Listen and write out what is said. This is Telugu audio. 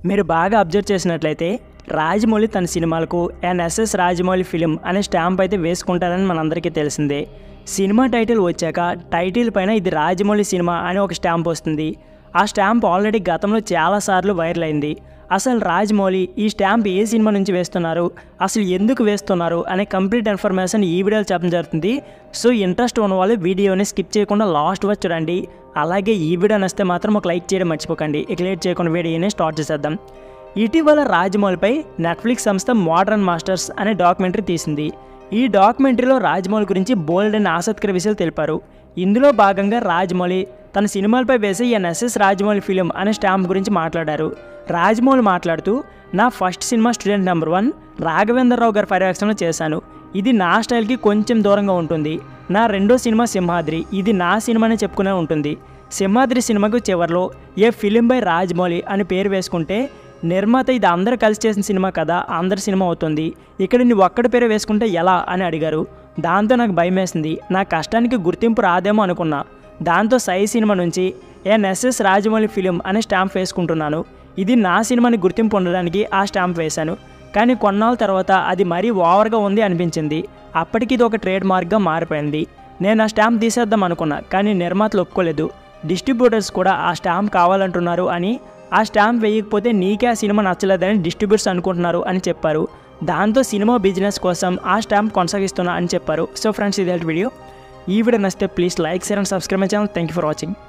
మీరు బాగా అబ్జర్వ్ చేసినట్లయితే రాజమౌళి తన సినిమాలకు ఎన్ఎస్ఎస్ రాజమౌళి ఫిలిం అనే స్టాంప్ అయితే వేసుకుంటారని మనందరికీ తెలిసిందే. సినిమా టైటిల్ వచ్చాక టైటిల్ పైన ఇది రాజమౌళి సినిమా అనే ఒక స్టాంప్ వస్తుంది. ఆ స్టాంప్ ఆల్రెడీ గతంలో చాలాసార్లు వైరల్ అయింది. అసలు రాజమౌళి ఈ స్టాంప్ ఏ సినిమా నుంచి వేస్తున్నారు, అసలు ఎందుకు వేస్తున్నారు అనే కంప్లీట్ ఇన్ఫర్మేషన్ ఈ వీడియోలో చెప్పడం జరుగుతుంది. సో ఇంట్రెస్ట్ ఉన్న వాళ్ళు వీడియోని స్కిప్ చేయకుండా లాస్ట్ వరకు చూడండి. అలాగే ఈ వీడియో నచ్చితే మాత్రం ఒక లైక్ చేయడం మర్చిపోకండి. ఇక లేట్ చేయకుండా వీడియోని స్టార్ట్ చేసేద్దాం. ఇటీవల రాజమౌళిపై నెట్ఫ్లిక్స్ సంస్థ మోడర్న్ మాస్టర్స్ అనే డాక్యుమెంటరీ తీసింది. ఈ డాక్యుమెంటరీలో రాజమౌళి గురించి బోల్డ్ అండ్ ఆసక్తికర విషయాలు తెలిపారు. ఇందులో భాగంగా రాజమౌళి తన సినిమాలపై వేసే ఎన్ఎస్ఎస్ రాజమౌళి ఫిలిం అనే స్టాంప్ గురించి మాట్లాడారు. రాజమౌళి మాట్లాడుతూ, నా first cinema student number 1 Raghavendra Rao గారి పర్యవేక్షణలో చేశాను. ఇది నా స్టైల్కి కొంచెం దూరంగా ఉంటుంది. నా రెండో సినిమా సింహాద్రి, ఇది నా సినిమానే చెప్పుకునే ఉంటుంది. సింహాద్రి సినిమాకు చివరిలో ఏ ఫిలిం బై రాజమౌళి అని పేరు వేసుకుంటే నిర్మాత ఇది అందరూ కలిసి చేసిన సినిమా కదా, అందరి సినిమా అవుతుంది. ఇక్కడ నువ్వు ఒక్కడి పేరు వేసుకుంటే ఎలా అని అడిగారు. దాంతో నాకు భయం వేసింది. నా కష్టానికి గుర్తింపు రాదేమో అనుకున్నా. దాంతో సై సినిమా నుంచి ఎన్ఎస్ఎస్ రాజమౌళి ఫిలిం అనే స్టాంప్ వేసుకుంటున్నాను. ఇది నా సినిమాని గుర్తింపు ఉండడానికి ఆ స్టాంప్ వేశాను. కానీ కొన్నాళ్ళ తర్వాత అది మరీ ఓవర్గా ఉంది అనిపించింది. అప్పటికి ఇది ఒక ట్రేడ్ మార్క్గా మారిపోయింది. నేను ఆ స్టాంప్ తీసేద్దాం అనుకున్నా, కానీ నిర్మాతలు ఒప్పుకోలేదు. డిస్ట్రిబ్యూటర్స్ కూడా ఆ స్టాంప్ కావాలంటున్నారు అని, ఆ స్టాంప్ వేయకపోతే నీకే ఆ సినిమా నచ్చలేదని డిస్ట్రిబ్యూటర్స్ అనుకుంటున్నారు అని చెప్పారు. దాంతో సినిమా బిజినెస్ కోసం ఆ స్టాంప్ కొనసాగిస్తున్నా అని చెప్పారు. సో ఫ్రెండ్స్, ఇది వీడియో. ఈ వీడియో నచ్చితే please like, share and subscribe my channel. Thank you for watching.